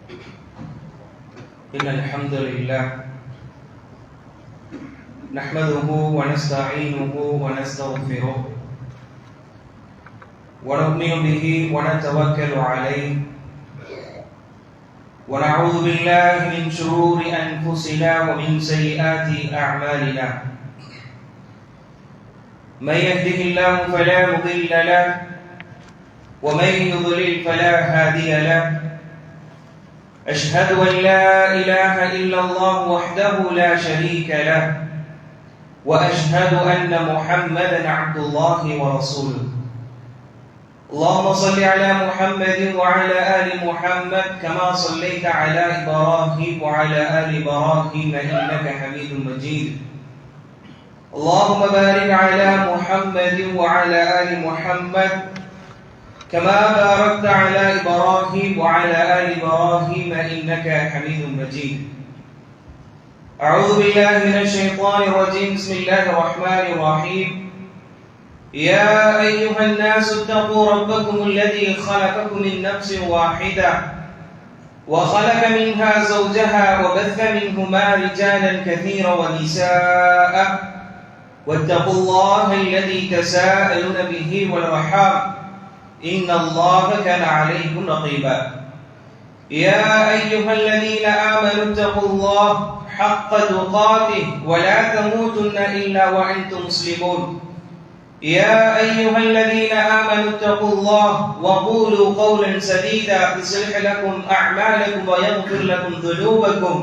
إن الحمد لله نحمده ونستعينه ونستغفره ونؤمن به ونتوكل عليه ونعوذ بالله من شرور أنفسنا ومن سيئات أعمالنا من يهده الله فلا مضل له ومن يضلل فلا هادي له أشهد أن لا إله إلا الله وحده لا شريك له وأشهد أن محمدا عبد الله ورسوله اللهم صل على محمد وعلى آل محمد كما صليت على إبراهيم وعلى آل إبراهيم إنك حميد مجيد اللهم بارك على محمد وعلى آل محمد كما باركت على إبراهيم وعلى آل إبراهيم إنك حميد مجيد أعوذ بالله من الشيطان الرجيم بسم الله الرحمن الرحيم يا أيها الناس اتقوا ربكم الذي خلقكم من نفس واحدة وخلق منها زوجها وبث منهما رجالا كثيرا ونساء واتقوا الله الذي تساءلون به والأرحام إن الله كان عليكم رقيبا يا أيها الذين آمنوا اتقوا الله حق تقاته ولا تموتن إلا وأنتم مسلمون يا أيها الذين آمنوا اتقوا الله وقولوا قولا سديدا يصلح لكم أعمالكم ويغفر لكم ذنوبكم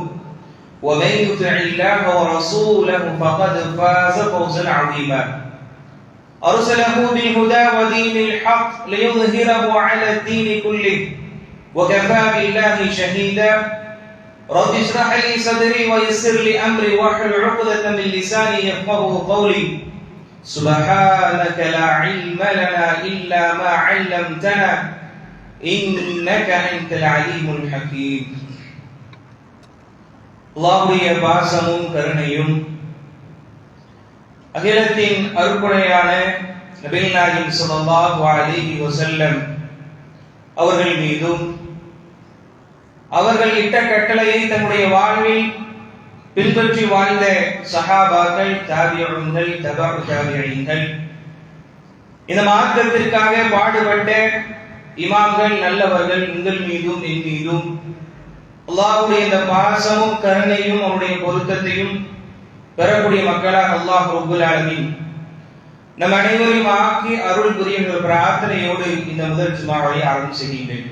ومن يطع الله ورسوله فقد فاز فوزا عظيما أرسله بالهدى ودين الحق ليظهره على الدين كله وكفى بالله شهيدا رب اشرح لي صدري ويسر لي أمري واحلل عقدة من لساني يفقهوا قولي سبحانك لا علم لنا إلا ما علمتنا إنك أنت العليم الحكيم அல்லாஹ்வுடைய பாசமும் கருணையும் அகிலத்தின் அருட்கொடையான நபிகள் நாயகம் ஸல்லல்லாஹு அலைஹி வஸல்லம் அவர்கள் மீதும் அவர்கள் இட்ட கட்டளையை தன்னுடைய வாழ்வில் பின்பற்றி வாழ்ந்த சஹாபாக்கள், தாபிஊன்கள், தபஉ தாபிஈன்கள், இந்த மார்க்கத்திற்காக பாடுபட்ட இமாம்கள், நல்லவர்கள் உங்கள் மீதும் என் மீதும் அல்லாஹ்வுடைய இந்த பாசமும் கருணையும் அவருடைய பொருத்தத்தையும் பெறக்கூடிய மக்களாக அல்லாஹ் ரப்பல் ஆலமீன் நம் அனைவரையும் ஆக்கி அருள் புரியும் என்ற பிரார்த்தனையோடு இந்த முதல் ஜுமாவை ஆரம்பம் செய்கின்றேன்.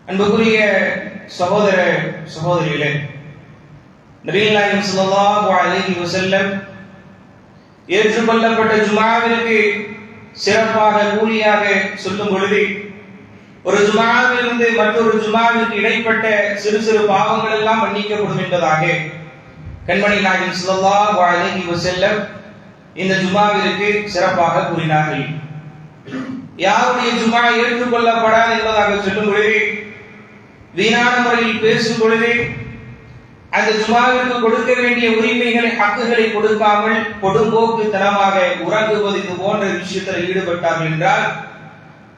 அன்புக்குரிய சகோதர சகோதரிகளே, நபிகள் நாயகம் ஸல்லல்லாஹு அலைஹி வஸல்லம் ஏற்றுக்கொள்ளப்பட்ட ஜுமாவிற்கு சிறப்பாக கூலியாக சொல்லும் பொழுது ஒரு ஜுமாவிலிருந்து மற்றொரு ஜுமாவிற்கு இடைப்பட்ட சிறு சிறு பாவங்கள் எல்லாம் மன்னிக்கப்படும் என்பதாக கண்மணி நாயகம் ஸல்லல்லாஹு அலைஹி வஸல்லம் இந்த ஜுமாவிற்கு சிறப்பாக கூறினார்கள். யாருடைய ஜுமா ஏற்றுக்கொள்ளப்படாது என்பதாக சொல்லும் பொழுது, வீணான முறையில் பேசும் பொழுது, அந்த ஜுமாவிற்கு கொடுக்க வேண்டிய உரிமைகளை, ஹக்குகளை கொடுக்காமல் கொடும்போக்குத்தனமாக உறங்குவது இது போன்ற விஷயத்தில் ஈடுபட்டார்கள் என்றால்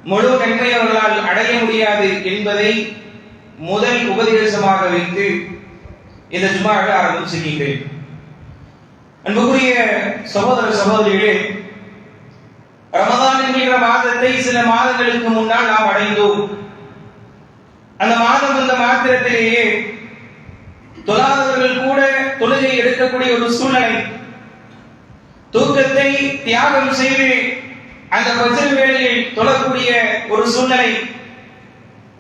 முழு நன்மை அவர்களால் அடைய முடியாது என்பதை முதல் உபதேசமாக வைத்து இந்த ஜுமாவை ஆரம்பம் செய்கின்றேன். அன்புக்குரிய சகோதர சகோதரிகளே, ரமதான் என்கிற மாதத்தை சில மாதங்களுக்கு முன்னால் நாம் அடைந்தோம். அந்த மாதம் இந்த மாத்திரத்திலேயே தொழாதவர்கள் கூட தொழுகை எடுக்கக்கூடிய ஒரு சூழ்நிலை, தூக்கத்தை தியாகம் செய்து அந்த ஃபஜ்ர் வேளையில் தொழக்கூடிய ஒரு சூழ்நிலை,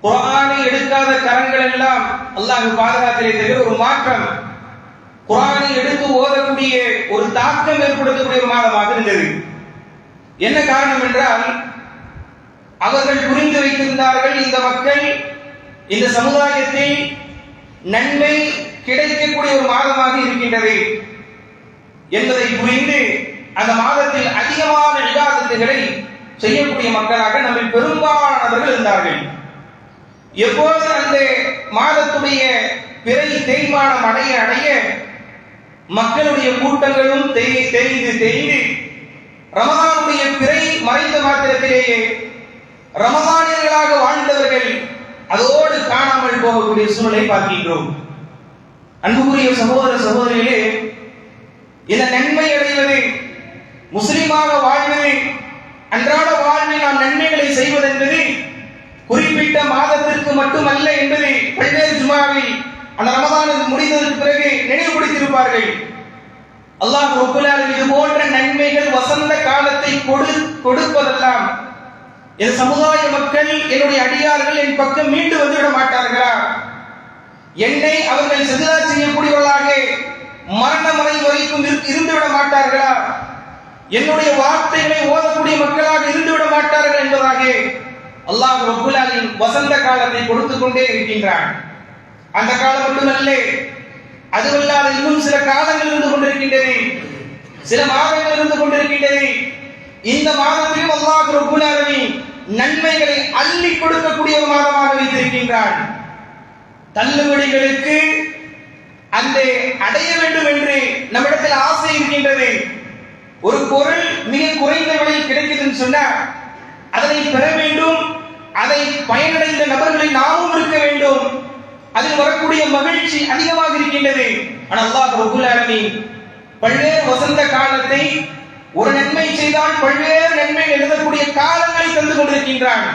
குர்ஆனை எடுக்காத கரங்கள் எல்லாம் அல்லாஹ் பாதுகாத்திலே தவிர ஒரு மாற்றம், குர்ஆனை எடுத்து ஓதக்கூடிய ஒரு தாக்கம் ஏற்படுத்தக்கூடிய ஒரு மாதமாக இருந்தது. என்ன காரணம் என்றால், அவர்கள் புரிந்து வைத்திருந்தார்கள் இந்த மக்கள் இந்த சமுதாயத்தில் நன்மை கிடைக்கக்கூடிய ஒரு மாதமாக இருக்கின்றது என்பதை புரிந்து அந்த மாதத்தில் அதிகமான இபாதத்துகளை செய்யக்கூடிய மக்களாக நம்ம பெரும்பாலானவர்கள் இருந்தார்கள். எப்போது அந்த மாதத்துடைய பிறை தேய்மானம் அடைய மக்களுடைய கூட்டங்களும் தேய்ந்து ரமதானுடைய பிறை மறைந்த மாத்திரத்திலேயே ரமதானியர்களாக வாழ்ந்தவர்கள் அதோடு காணாமல் போகக்கூடிய சூழலை பார்க்கின்றோம். அன்புக்குரிய சகோதர சகோதரிகளே, இந்த நன்மை அடைவது, முஸ்லிமாக வாழ்வது, அன்றாட வாழ்வில் நாம் நன்மைகளை செய்வது என்பது குறிப்பிட்ட மாதத்திற்கு மட்டுமல்ல என்பதை பல்வேறு ஜுமாவில் அந்த ரமதான் முடிந்ததற்கு பிறகு நினைவுபடுத்தியிருப்பார்கள். அல்லாஹ் ரப்பல் ஆலமீன் இது போன்ற நன்மைகள் வசந்த காலத்தை கொடுப்பதெல்லாம் என் சமுதாய மக்கள், என்னுடைய அடியார்கள் என் பக்கம் மீண்டு வந்துவிட மாட்டார்களா? என்னை அவர்கள் சஜதா செய்யக்கூடியவர்களாக மரணம் வரைக்கும் இருந்துவிட மாட்டார்களா? என்னுடைய வார்த்தைகளை ஓதக்கூடிய மக்களாக இருந்துவிட மாட்டார்கள் என்பதாக அல்லாஹ் ரப்பல் ஆலமீன் வசந்த காலத்தை கொடுத்துக் கொண்டே இருக்கின்றான். அந்த காலம் மட்டுமல்ல, அதுவல்லாத இன்னும் சில காலங்கள் இருந்து கொண்டிருக்கின்றது, சில மாதங்கள் இருந்து கொண்டிருக்கின்றது. இந்த மாதத்திலும் அல்லாஹ் ரப்பல் ஆலமீன் நன்மைகளை அள்ளி கொடுக்கக்கூடிய ஒரு மாதமாக வைத்திருக்கின்றான். தள்ளுபடிகளுக்கு அந்த அடைய வேண்டும் என்று நம்மிடத்தில் ஆசை இருக்கின்றது. ஒரு பொருள் மிக குறைந்த விலையில் கிடைக்குதுன்னு சொன்னா அதனை பெற வேண்டும், அதை பயனடைந்த நபர்களில் நாமும் இருக்க வேண்டும், அதில் வரக்கூடிய மகிழ்ச்சி அதிகமாக இருக்கின்றது. ஆனால் அல்லாஹ் ரப்பல் ஆலமீன் பல்வேறு வசந்த காலத்தை, ஒரு நன்மை செய்தால் பல்வேறு நன்மை எழுதக்கூடிய காலங்களை தந்து கொண்டிருக்கின்றான்.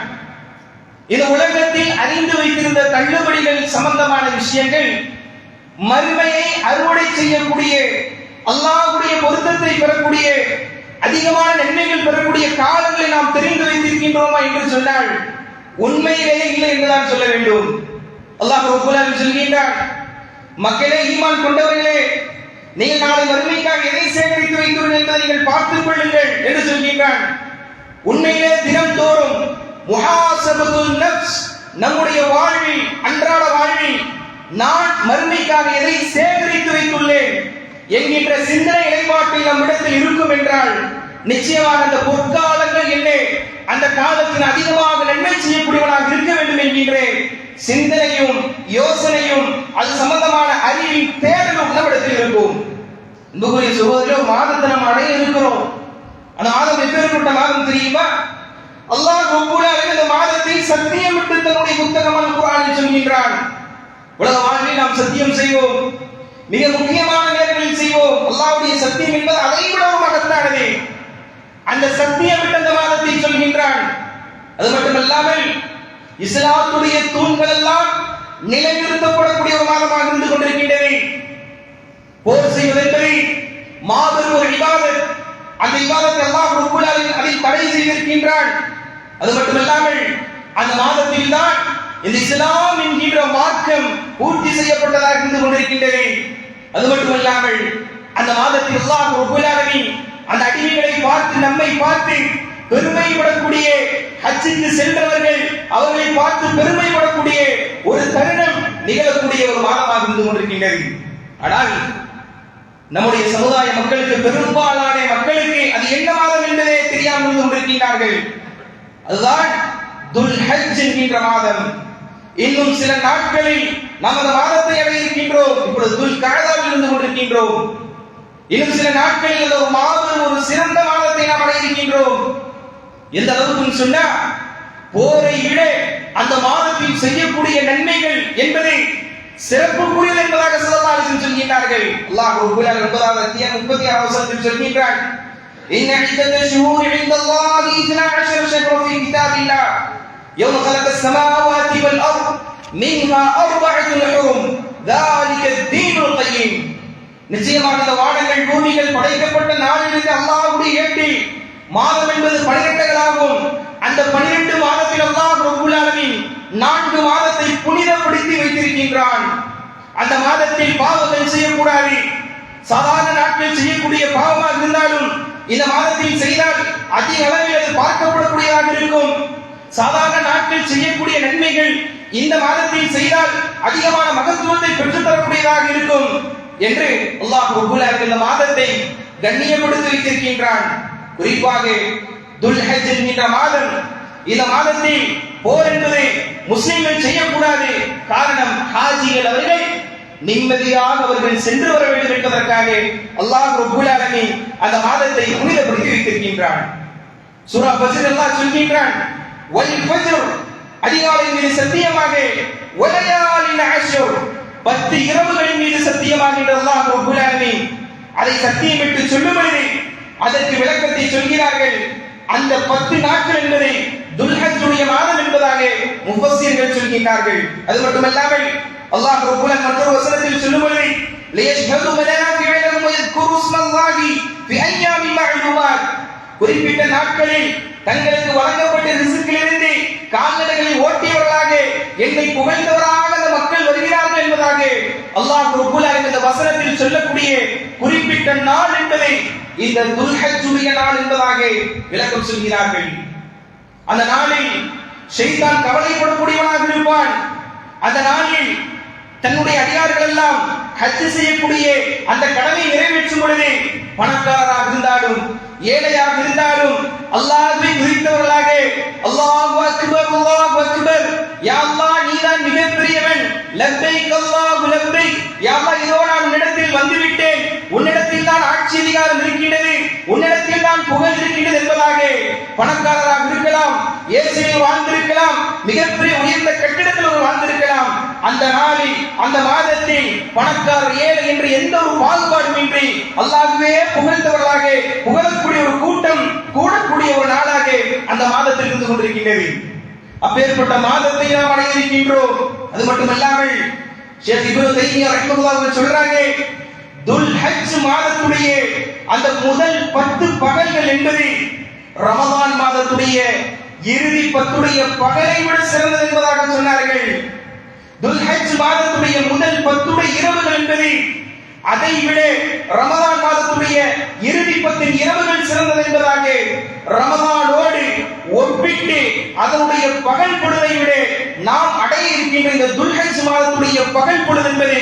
இந்த உலகத்தில் அறிந்து வைத்திருந்த தள்ளுபடிகள் சம்பந்தமான விஷயங்கள் மறுமையை அறுவடை செய்யக்கூடிய, அல்லாஹ்வுடைய பொருத்தத்தை பெறக்கூடிய, அதிகமான நன்மைகள் பெறக்கூடிய காலங்களை நாம் தெரிந்து வைத்திருக்கின்றோமா என்று சொன்னால் உண்மையிலேயே இல்லை என்றுதான் சொல்ல வேண்டும். அல்லாஹ் ரப்பல் ஆலமீன் சொல்கின்றான், மக்களே, ஈமான் கொண்டவர்களே, நீங்கள் நாளை மறுமைக்காக எதை சேகரித்து வைத்துள்ளீர்கள் என்பதை நீங்கள் பார்த்துக் கொள்ளுங்கள் என்று சொல்கின்றான். உண்மையிலே தினம்தோறும் முஹாசபத்துன் நஃப்ஸ், நம்முடைய வாழ்வில், அன்றாட வாழ்வில் நான் மறுமைக்காக எதை சேகரித்து வைத்துள்ளேன் என்கின்ற சிந்தனை நிலைப்பாட்டில் நம்மிடத்தில் இருக்கும் என்றால் நிச்சயமாக அந்த பொற்காலங்கள் என்ன, அந்த காலத்தில் அதிகமாக நன்மை செய்யக்கூடியவனாக இருக்க வேண்டும் என்கின்ற சிந்தனையும் யோசனையும் அது சம்பந்தமான அறிவின் தேடலும் நம்மிடத்தில் இருக்கும். இந்துக்குரிய சகோதரர், மாதத்தை நம்ம அடைய இருக்கிறோம். அந்த மாதம் எப்பேற்பட்ட மாதம் தெரியுமா? அல்லாஹ் ரப்பல் ஆலமீன் இந்த மாதத்தை சத்தியமிட்டு தன்னுடைய புத்தகமான குர்ஆனில் சொல்கின்றான். உலக வாழ்வில் நாம் சத்தியம் செய்வோம், மிக முக்கியமான நேரங்களில் செய்வோம். அல்லாஹ்வுடைய சத்தியம் என்பது அதை விட ஒரு மகத்தானது. அந்த சத்தியமிட்டு அந்த மாதத்தை சொல்கின்றான். அது மட்டுமல்லாமல் இஸ்லாத்துடைய தூண்கள் எல்லாம் நிலைநிறுத்தப்படக்கூடிய ஒரு மாதமாக இருந்து கொண்டிருக்கின்றது. போர் செய்வதென்பது மாபெரும் ஒரு இபாதத். அந்த இபாதத்தை அல்லாஹ் ரப்பல் ஆலமீன் அதை தடை செய்திருக்கின்றான். அது மட்டுமல்லாமல் அந்த மாதத்தில் தான் இந்த இஸ்லாம் என்கின்ற மார்க்கம் பூர்த்தி செய்யப்பட்டதாக இருந்து கொண்டிருக்கின்றது. அது மட்டுமல்லாமல் அந்த மாதத்தில் அல்லாஹ் ரப்பல் ஆலமீன் அந்த அடிமைகளை பார்த்து, நம்மை பார்த்து பெருமைப்படக்கூடிய, ஹஜ்ஜுக்கு சென்றவர்கள் அவர்களை பார்த்து பெருமைப்படக்கூடிய ஒரு தருணம் நிகழக்கூடிய ஒரு மாதமாக இருந்து கொண்டிருக்கின்றது. ஆனால் நம்முடைய சமுதாய மக்களுக்கு, பெரும்பாலான மக்களுக்கு அது என்ன மாதம் என்பதே தெரியாமல் இருந்து கொண்டிருக்கின்றார்கள். அதுதான் துல் ஹஜ் என்கின்ற மாதம். இன்னும் சில நாட்களில் நாம் அந்த மாதத்தை அடைய இருக்கின்றோம். இப்பொழுது துல் கஅதாவில் இருந்து கொண்டிருக்கின்றோம். இன்னும் சில நாட்களில் அந்த ஒரு மாதம், ஒரு சிறந்த மாதத்தை நாம் அடைய இருக்கின்றோம். எந்த அளவுக்கு சொன்னா, போரை விட அந்த மாதத்தில் செய்யக்கூடிய நன்மைகள் என்பதை சிறப்புக்குரியது என்பதாக ஸல்லல்லாஹு அலைஹி வஸல்லம் சொல்கிறார்கள். அல்லாஹ் ரப்பல் ஆலமீன் 36 வசனத்தில் சொல்கிறான், இன்ன இத்தத ஷுஹூரி இன்தல்லாஹி 12 ஷஹ்ரன் ஃபீ கிதாபில்லாஹ் யௌம கலகஸ் ஸமாவாதி வல் அர்த் மின்ஹா அர்பஅத்துன் ஹுரும் ذلك الدين القيم. நிச்சயமாக இந்த வானங்கள் பூமிகள் படைக்கப்பட்ட நாளிலிருந்து அல்லாஹ்வுடைய ஏட்டில் மாதம் என்பது 12 ஆகும். அந்த 12 மாதத்தில் அல்லாஹ் ரப்பல் ஆலமீன் 4 மாதத்தை புனிதப்படுத்தி வைத்திருக்கின்றான். அந்த மாதத்தில் பாவங்கள் செய்யக்கூடாது. சாதாரண நாட்கள் செய்யக்கூடிய பாவமாக இருந்தாலும் இந்த மாதத்தில் செய்தால் அதிக அளவில் அது பார்க்கப்படக்கூடியதாக இருக்கும். சாதாரண நாட்கள் செய்யக்கூடிய நன்மைகள் இந்த மாதத்தில் செய்தால் அதிகமான மகத்துவத்தை பெற்றுத் தரக்கூடியதாக இருக்கும் என்று அல்லாஹ் ரப்பல் ஆலமீன் இந்த மாதத்தை கண்ணியப்படுத்தி வைத்திருக்கின்றான். குறிப்பாக துல் ஹஜ் என்கின்ற மாதம், இந்த மாதத்தில் போர் என்பதை முஸ்லிம்கள் செய்யக்கூடாது. காரணம், ஹாஜிகள் அவர்கள் நிம்மதியாக அவர்கள் சென்று வர வேண்டும் என்பதற்காக அல்லாஹ் ரப்பல் ஆலமீன் அந்த மாதத்தை புனிதப்படுத்தி வைத்திருக்கின்றான். சூரா ஃபஜ்ர் அல்லாஹ் சொல்கின்றான், வல் ஃபஜ்ர் அதிகாலை மீது சத்தியமாக, வலையாலின் அஷ்ர் 10 இரவுகளின் மீது சத்தியமாக என்று அல்லாஹ் ரப்பல் ஆலமீன் அதை சத்தியமிட்டு சொல்லும் பொழுது அதற்கு விளக்கத்தை சொல்கிறார்கள். அந்த 10 நாட்கள் என்பதை துல்ஹஜ்ஜுடைய மாதம் என்பதாக முஃபஸ்ஸிர்கள் சொல்கிறார்கள். அது மட்டுமல்லாமல் அல்லாஹ் ரப்பல் ஆலமீன் மற்றொரு வசனத்தில் சொல்லும் பொழுது லியஷ்ஹது மனாஃபிஅ லஹும் வயذ்குரு ஸ்மல்லாஹி ஃபி அய்யாமின் மஅலூமாத், குறிப்பிட்ட நாட்களில் தங்களுக்கு வழங்கப்பட்ட ரிஸ்கிலிருந்து கால்நடைகளை ஓட்டியவர்களாக என்னை புகழ்ந்தவராக அந்த மக்கள் வருகிறார்கள் என்பதாக அல்லாஹ் ரப்பல் ஆலமீன் இந்த வசனத்தில் சொல்லக்கூடிய குறிப்பிட்ட நாள் என்பதை இந்த துல்ஹஜ்ஜுடைய நாள் என்பதாக விளக்கம் சொல்கிறார்கள். அந்த நாளில் ஷைத்தான் கவலைப்படக்கூடியவனாக இருப்பான். அந்த நாளில் தன்னுடைய அடியார்கள் எல்லாம் ஹஜ் செய்யக்கூடிய அந்த கடமை நிறைவேற்றும் பொழுது பணக்காரராக இருந்தாலும் ஏழையாக இருந்தாலும் அல்லாஹ்வை குறித்தவர்களாக அல்லாஹு அக்பர் அல்லாஹு அக்பர், யா அல்லாஹ் நீதான் மிகப்பெரியவன், லப்பைக் அல்லாஹு லப்பைக், யா அல்லாஹ் இதோ நான் உன்னிடத்தில் வந்துவிட்டேன், உன்னிடத்தில் தான் ஆட்சி அதிகாரம் இருக்கின்றது, உன்னிடத்தில் தான் புகழ் இருக்கின்றது என்பதாக பணக்காரராக இருக்கலாம், ஏசியில் வாழ்ந்திருக்கலாம், மிகப்பெரிய உயர்ந்த கட்டிடத்தில் ஒரு வாழ்ந்திருக்கலாம். அந்த நாளில் அந்த மாதத்தில் பணக்காரர் ஏழை என்று எந்த ஒரு பாகுபாடுமின்றி அல்லாஹ்வே புகழ்ந்தவர்களாக புகழக்கூடிய ஒரு கூட்டம் கூடக்கூடிய ஒரு நாளாக அந்த மாதத்தில் இருந்து கொண்டிருக்கின்றது. அப்பேற்பட்ட மாதத்தை நாம் அடைய இருக்கின்றோம். அது மட்டுமல்லாமல் ஷேக் இப்னு தைமியா ரஹ்மத்துல்லாஹி அலைஹி சொல்றாங்க, துல்ஹஜ் மாதத்துடைய அந்த முதல் 10 பகல்கள் என்பது ரமதான் மாதத்துடைய இறுதி 10 பகலை விட சிறந்தது என்பதாக சொன்னார்கள். துல்ஹஜ் மாதத்துடைய முதல் 10 இரவுகள் என்பது அதை விட ரமதான் மாதத்துடைய இறுதி 10 இரவுகள் சிறந்தது என்பதாக ரமதானோடு ஒப்பிட்டு அதனுடைய பகல் பொழுதை விட நாம் அடைய இருக்கின்ற இந்த துல்ஹஜ் மாதத்துடைய பகல் பொழுது என்பது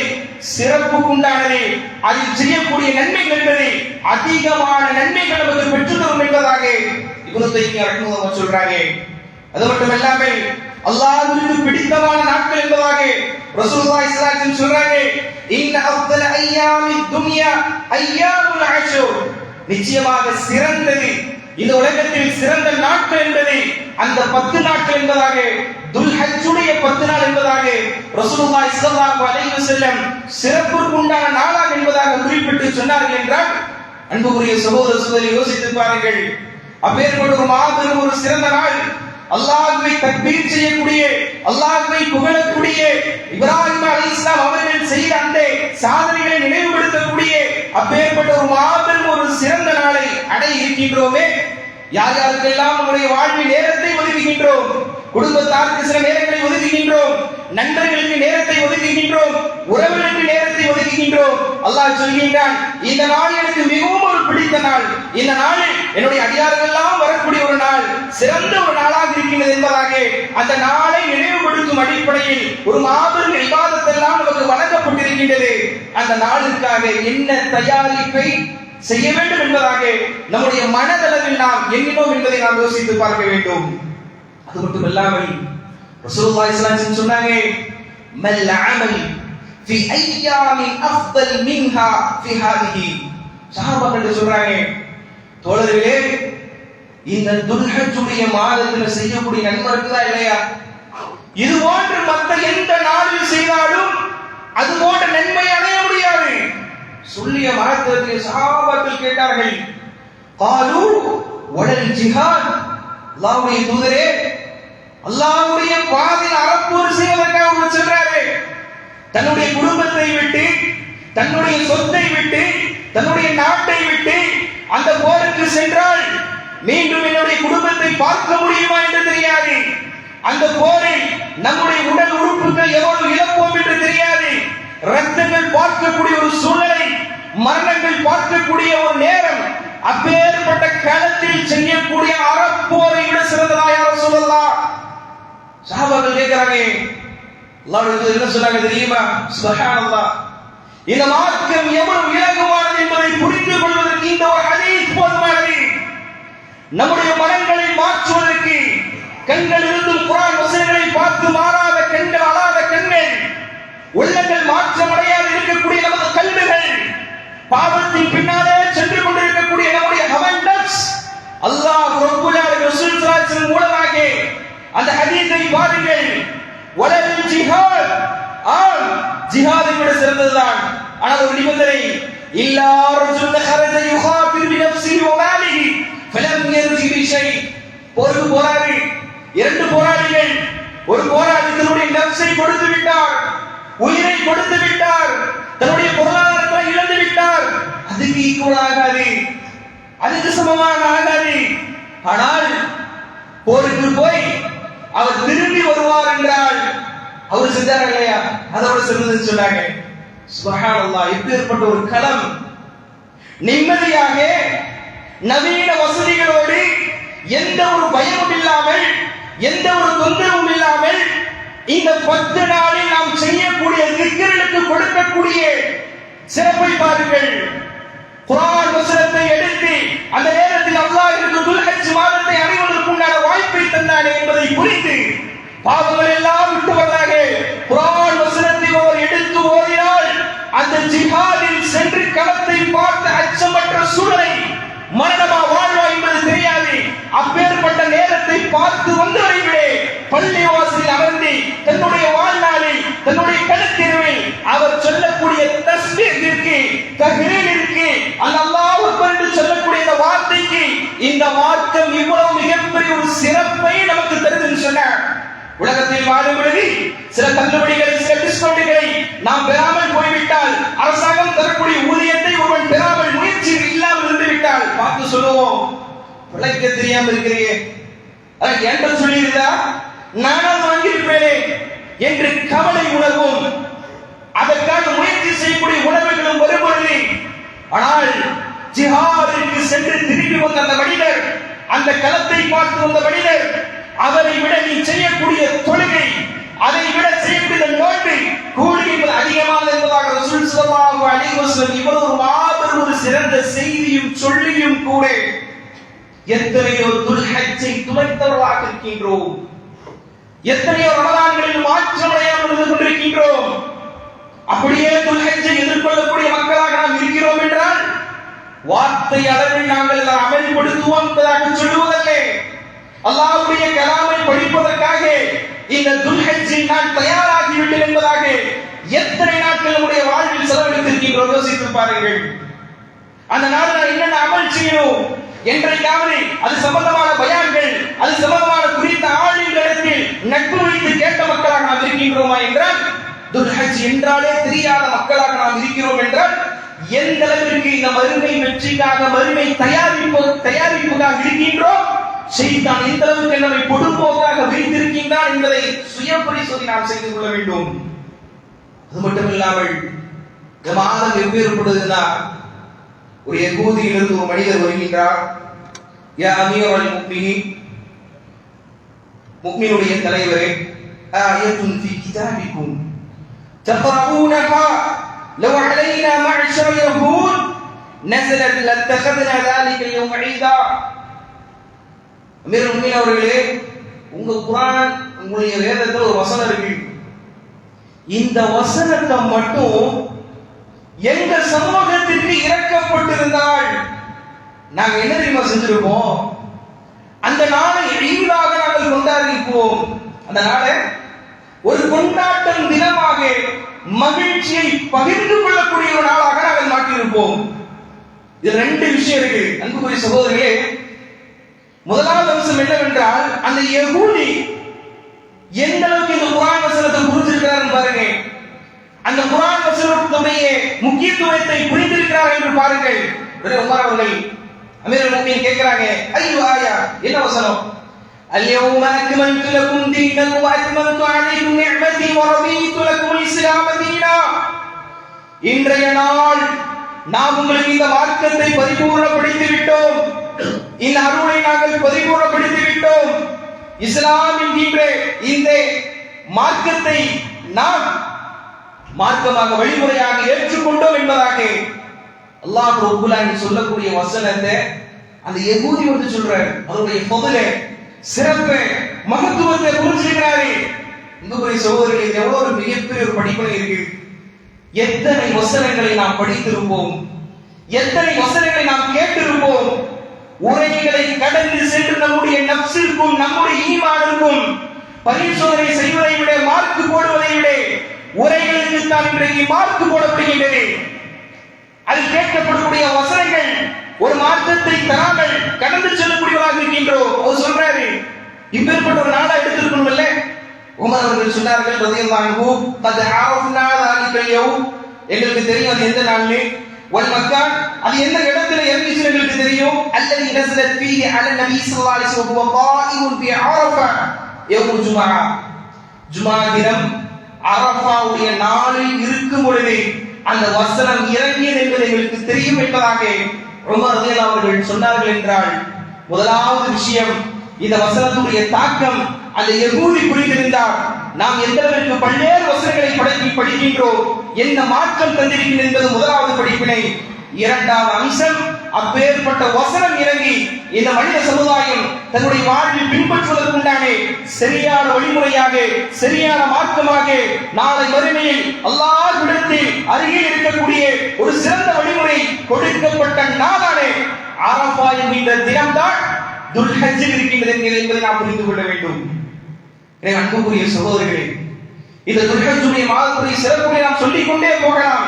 சிறப்புக்குண்டானது. அதில் செய்யக்கூடிய நன்மைகள் என்பது அதிகமான நன்மைகள் நமக்கு பெற்றுத் தரும் என்பதாக இப்னு தைமியா ரஹ்மத்துல்லாஹி சொல்றாங்க. அது மட்டுமல்லாமல் அல்லாஹ்வுக்கு பிடித்தமான நாட்கள் என்பதாக ரசூலுல்லாஹி ஸல்லல்லாஹு அலைஹி வஸல்லம் சொல்றாங்க, இன்ன அஃதல அய்யாமித் துன்யா அய்யாமுல் அஷ்ர், நிச்சயமாக சிறந்தது இந்த உலகத்தில் சிறந்த நாட்கள் என்பது அந்த 10 நாட்கள் என்பதாக துல்ஹஜ்ஜுடைய 10 நாள் என்பதாக ரசூலுல்லாஹி ஸல்லல்லாஹு அலைஹி வஸல்லம் சிறப்புக்கு உண்டான நாளாக என்பதாக குறிப்பிட்டு சொன்னார்கள் என்றால் அன்புக்குரிய சகோதர சகோதரி யோசித்து பாருங்கள். அப்பேற்பட்ட ஒரு மாபெரும் ஒரு சிறந்த நாள், அல்லாஹ்வை தக்பீர் செய்யக்கூடிய, அல்லாஹ்வை புகழக்கூடிய, இப்ராஹிம் அலைஹிஸ்ஸலாம் அவர்கள் செய்த அந்த சாதனைகளை நினைவுபடுத்தக்கூடிய அப்பேற்பட்ட ஒரு மாபெரும் ஒரு சிறந்த நாளை அடைய இருக்கின்றோமே. யார் யாருக்கெல்லாம் நம்முடைய வாழ்வில் நேரத்தை ஒதுக்குகின்றோம், குடும்பத்தாருக்கு சில நேரங்களை ஒதுக்குகின்றோம், நண்பர்களுக்கு நேரத்தை ஒதுக்குகின்றோம், உறவுகளுக்கு நேரத்தை ஒதுக்குகின்றோம். அல்லாஹ் சொல்கின்றான், இந்த நாள் எனக்கு மிகவும் ஒரு பிடித்த நாள், இந்த நாளில் என்னுடைய அடியார்கள் எல்லாம் வரக்கூடிய ஒரு நாள், சிறந்த ஒரு நாளாக இருக்கின்றது என்பதாக அந்த நாளை நினைவுபடுத்தும் அடிப்படையில் ஒரு மாபெரும் இபாதத் எல்லாம் நமக்கு வழங்கப்பட்டிருக்கின்றது. அந்த நாளுக்காக என்ன தயாரிப்பை செய்ய வேண்டும் என்பதாக நம்முடைய மனதளவில் நாம் எண்ணினோம் என்பதை நாம் யோசித்து பார்க்க வேண்டும். அது மட்டுமல்லாமல் ரசூலுல்லாஹி ஸல்லல்லாஹு அலைஹி வஸல்லம் சொன்னாங்க, மல் அமல் ஃபி அய்யாமின் அஃதல் மின்ஹா ஃபி ஹாதிஹி. சஹாபாக்கள் சொல்றாங்க, தோழர்களே இந்த துல்ஹஜ்ஜுடைய மாதத்தில் செய்யக்கூடிய நன்மை இருக்குதா இல்லையா, இது போன்று மற்ற எந்த நாளில் செய்தாலும் அது போன்ற நன்மை அடைய முடியாது. சொல்லிய மாத்திரத்தில் சஹாபாக்கள் கேட்டார்கள், காலு வலல் ஜிஹாத், அல்லாஹ்வுடைய தூதரே அல்லாஹ்வுடைய பாதையில் அறப்போர் செய்வதற்காக அவர் சென்றாரே, தன்னுடைய குடும்பத்தை விட்டு, தன்னுடைய சொத்தை விட்டு, தன்னுடைய நாட்டை விட்டு அந்த போருக்கு சென்றால் மீண்டும் என்னுடைய குடும்பத்தை பார்க்க முடியுமா என்று தெரியாது, அந்த போரில் நம்முடைய உடல் உறுப்புகள் எவ்வளவு இழப்போம் என்று தெரியாது, ரத்தங்கள் பார்க்கக்கூடிய ஒரு சூழ்நிலை, மரணங்கள் பார்க்கக்கூடிய ஒரு நேரம், அப்பேற்பட்ட களத்தில் செய்யக்கூடிய அறப்போரை விட சிறந்ததா யார் சொல்லலாம்? சஹாபாக்கள் கேட்கிறாங்க, அல்லாஹ்வுடைய என்ன சொன்னாங்க தெரியுமா? சுப்ஹானல்லாஹ், இந்த மார்க்கம் எவ்வளவு இலகுவானது என்பதை புரிந்து கொள்வதற்கு இந்த ஒரு ஹதீஸ் போதுமானது. நம்முடைய மனங்களை மாற்றுவதற்கு கண்கள் இருந்தும் குர்ஆன் வசனங்களை பார்த்து மாறாத கண்கள், அழாத கண்கள், உள்ளங்கள் மாற்றமடையாது இருக்கக்கூடிய நமது கல்விகள், பாவத்தின் பின்னாலே சென்று கொண்டிருக்கக்கூடிய நம்முடைய ஹவண்டஸ், அல்லாஹ் ரப்பல் ஆலமீன் ரசூல் ஸல்லல்லாஹு அலைஹி வஸல்லம் மூலமாக அந்த ஹதீஸை பாருங்கள். வலல் ஜிஹாத், ஆம் ஜிஹாதை விட சிறந்ததுதான். ஆனால் ஒரு நிபந்தனை, இல்லா ரஜுல் ஹரஜ யுகாபிர் பினஃப்ஸிஹி வ மாலிஹி ஃபலம் யர்ஜி பிஷை. ஒரு போராளி, இரண்டு போராளிகள், ஒரு போராளி தன்னுடைய நஃப்ஸை கொடுத்து விட்டார், உயிரை கொடுத்து விட்டார், தன்னுடைய பொருளாதாரத்தை இழந்து விட்டார். அதுக்கு ஈக்குவல் ஆகாது, அதுக்கு சமமாக ஆகாது. ஆனால் போருக்கு போய் அவர் திரும்பி வருவார் என்றால் அவர் செஞ்சாரா இல்லையா? அதோட சொல்லுதுன்னு சொன்னாங்க. சுப்ஹானல்லாஹ், எப்பேற்பட்ட ஒரு களம்! நிம்மதியாக நவீன வசதிகளோடு எந்த ஒரு பயமும் இல்லாமல், எந்த ஒரு தொந்தரவும் இல்லாமல் இந்த 10 நாளில் நாம் செய்யக்கூடிய திக்ருக்கு கொடுக்கக்கூடிய சிறப்பை பாருங்கள். குர்ஆன் வசனத்தை எடுத்து அந்த நேரத்தில் அல்லாஹ் எனக்கு துல்ஹஜ் மாதத்தை அறிவதற்குண்டான வாய்ப்பை தந்தானே என்பதை புரிந்து பாவங்கள் எல்லாம் விட்டு வந்தாங்க. குர்ஆன் வசனத்தை அவர் எடுத்து ஓதினால் அந்த ஜிஹாதில் சென்று களத்தை பார்த்த அச்சமற்ற சூழலை, மரணமா வாழ்வா என்பது தெரியாது, அப்பேற்பட்ட நேரத்தை பார்த்து வந்தவர்களே பள்ளி வாசலில் அமர்ந்து தன்னுடைய வாழ்நாளில் தன்னுடைய கணக்கெருவில் அவர் சொல்லக்கூடிய தஸ்பீஹிற்கு, தஹ்லீலிற்கு, அல்லாஹ் அக்பர் என்று சொல்லக்கூடிய இந்த வார்த்தைக்கு இந்த மார்க்கம் இவ்வளவு மிகப்பெரிய ஒரு சிறப்பை நமக்கு தருதுன்னு சொன்னார். உலகத்தில் வாழும் பொழுது சில தள்ளுபடிகளை, சில டிஸ்கவுண்ட்களை நாம் பெறாமல் போய்விட்டால், அரசாங்கம் தரக்கூடிய ஊதியத்தை ஒருவன் பெறாமல் முயற்சி இல்லாமல் இருந்து விட்டால் பார்த்து சொல்லுவோம், பிழைக்க தெரியாமல் இருக்கிறீங்க, என்கிட்ட சொல்லியிருந்தா நானும் வாங்கியிருப்பேனே என்று கவலை உணர்வும், அதற்காக முயற்சி செய்யக்கூடிய உணர்வுகளும் வரும்பொழுது, ஆனால் ஜிஹாதிற்கு சென்று திரும்பி வந்த அந்த மனிதர், அந்த களத்தை பார்த்து வந்த மனிதர், அவரை விட நீ செய்யக்கூடிய தொழுகை, அதை விட செய்யக்கூடிய நோன்பு கூலி என்பது அதிகமாக என்பதாக ரசூல் ஸல்லல்லாஹு அலைஹி வஸல்லம் இவ்வளவு ஒரு மாபெரும் ஒரு சிறந்த செய்தியும் சொல்லியும் கூட எத்தனையோ துல்ஹஜ்ஜை துவைத்தவர்களாக இருக்கின்றோம், எத்தனையோ ரமலான்களில் மாற்றமடையாமல் இருந்து கொண்டிருக்கின்றோம். அப்படியே துல்ஹஜ்ஜை எதிர்கொள்ளக்கூடிய மக்களாக நாம் இருக்கிறோம் என்றால் வார்த்தை அளவில் நாங்கள் அமல்படுத்துவோம் என்பதாக சொல்லுவதல்ல. அல்லாஹ்வுடைய கலாமை படிப்பதற்காக இந்த துல்ஹஜ்ஜில் நான் தயாராகிவிட்டேன் என்பதாக எத்தனை நாட்கள் நம்முடைய வாழ்வில் செலவழித்திருக்கின்றோம் யோசித்து பாருங்கள். அந்த நாள் நான் என்னென்ன அமல் செய்யணும் என்றைக்காவது அது சம்பந்தமான பயான்கள், அது சம்பந்தமான குறித்த ஆளுங்களிடத்தில் நட்பு வைத்து கேட்ட மக்களாக நாம் இருக்கின்றோமா என்றால், துல்ஹஜ் என்றாலே தெரியாத மக்களாக நாம் இருக்கிறோம் என்றால், எந்த அளவிற்கு இந்த மறுமை வெற்றிக்காக, மறுமை தயாரிப்புக்காக இருக்கின்றோம், ஷைத்தான் எந்த அளவுக்கு நம்மை பொடும்போக்காக வைத்திருக்கின்றான் என்பதை சுய பரிசோதனை நாம் செய்து கொள்ள வேண்டும். அது மட்டும் இல்லாமல் இந்த மாதம் எப்பேற்பட்டதுன்னா, ஒரு யகூதியிலிருந்து ஒரு மனிதர் வருகின்றார். யா அமீருல் முஃமினீன், முஃமினுடைய தலைவரே, ஆயத்துன் ஃபீ கிதாபிக்கும் தக்ரஊனஹா லவ் அலைனா மஅஷர யஹூத் நஸலத் லத்தഖذنا ذلك اليوم عيدا. அமீருல் முஃமினீன் அவர்களே, உங்க குர்ஆன், உங்களுடைய வேதத்துல ஒரு வசனம் இருக்கு, இந்த வசனத்தை மட்டும் எங்க சமூகத்திற்கு இறக்கப்பட்டிருந்தால் நாங்க என்ன தெரியுமா செஞ்சிருப்போம்? அந்த நாளை ஈதாக நாங்கள் கொண்டாடிப்போம். அந்த நாளை ஒரு கொண்டாட்டம் தினமாக, மகிழ்ச்சியை பகிர்ந்து கொள்ளக்கூடிய ஒரு நாளாக நாங்கள் மாற்றியிருப்போம். இது ரெண்டு விஷயம் இருக்கு அன்புக்குரிய சகோதரர்களே. முதலாவது அம்சம் என்னவென்றால், அந்த யகூதி எந்த அளவுக்கு இந்த குர்ஆன் வசனத்தை புரிஞ்சிருக்கிறார் பாருங்க. அந்த குர்ஆன் வசனத்துடைய முக்கியத்துவத்தை புரிந்திருக்கிறார் என்று பாருங்கள். உமர் அவர்கள் அமீருல் முஃமினீன் கேக்குறாங்க, ஐயோ ஆயா, என்ன வசனம்? اليوم أكملت لكم دينكم وأتممت عليكم نعمتي ورضيت لكم الإسلام دينا. இன்றைய நாள் நாம் உங்களுக்கு இந்த மார்க்கத்தை பரிபூர்ணப்படுத்தி விட்டோம், இந்த அருளை நாங்கள் பரிபூர்ணப்படுத்தி விட்டோம், இஸ்லாம் என்கின்ற இந்த மார்க்கத்தை நாம் மார்க்கமாக, வழிமுறையாக ஏற்றுக்கொண்டோம் என்பதாக அல்லாஹ் ரப்பல் ஆலமீன் சொல்லக்கூடிய வசனத்தை அந்த யகூதி வந்து சொல்றார். அவருடைய ஃபضل, சிறப்பு, மகத்துவத்தை புரிஞ்சுக்கிறாரு. இந்துக்குரிய சகோதரர்களே, எவ்வளவு ஒரு மிகப்பெரிய ஒரு படிப்பனை இருக்கு. எத்தனை வசனங்களை நாம் படித்திருப்போம், எத்தனை வசனங்களை நாம் கேட்டிருப்போம். உரைகளை கடந்து சென்று நம்முடைய நஃப்ஸிற்கும் நம்முடைய ஈமானுக்கும் பரிசோதனை செய்வதை விட, மார்க் போடுவதை விட உரைகளுக்கு தான் இன்றைக்கு மார்க் போடப்படுகின்றது. அதில் கேட்கப்படக்கூடிய வசனங்கள் ஒரு மாற்றத்தை தராமல் கடந்து செல்லக்கூடியவராக இருக்கின்றோம். அவர் சொல்றாரு, இப்பேற்பட்ட ஒரு நாளா எடுத்திருக்கணும் இல்ல. உமர் அவர்கள் சொன்னார்கள், ரலியல்லாஹு அன்ஹு, "கத் அரஃப்னா ذلك اليوم", எங்களுக்கு தெரியும் அது எந்த நாள்னு. வல் மக்கான், அது எந்த இடத்துல இறங்கிச்சு எங்களுக்கு தெரியும். அல்லதி நஸலத் ஃபீஹி அலா நபி ஸல்லல்லாஹு அலைஹி வஸல்லம் வ காயிமுன் ஃபீ அரஃபா யௌமுல் ஜும்ஆ. ஜும்ஆ தினம் அரஃபாவுடைய நாளில் இருக்கும் பொழுது அந்த வசனம் இறங்கியது என்பது எங்களுக்கு தெரியும் என்பதாக உமர் ரலியல்லாஹு அவர்கள் சொன்னார்கள் என்றால், முதலாவது விஷயம், இந்த வசனத்துடைய தாக்கம் அந்த யகூதி புரிந்திருந்தால் நாம் எந்த அளவிற்கு பல்வேறு வசனங்களை படிக்கின்றோம், என்ன மாற்றம் தந்திருக்கிறது என்பது முதலாவது படிப்பினை. இரண்டாவது அம்சம், அப்பேற்பட்ட வசனம் இறங்கி இந்த மனித சமுதாயம் தன்னுடைய வாழ்வில் பின்பற்றுவதற்குண்டானே சரியான வழிமுறையாக, சரியான மார்க்கமாக நாளை மறுமையில் அல்லாஹ்விடத்தில் அருகில் இருக்கக்கூடிய ஒரு சிறந்த வழிமுறை கொடுக்கப்பட்ட நாளானே அரஃபா என்கின்ற தினம்தான் துல்ஹஜ்ஜில் இருக்கின்றது என்பதை நாம் புரிந்து கொள்ள வேண்டும். எனவே அன்புக்குரிய சகோதரர்களே, இந்த துல்ஹஜ்ஜுடைய மாதத்துடைய சிறப்புகளை நாம் சொல்லிக் கொண்டே போகலாம்.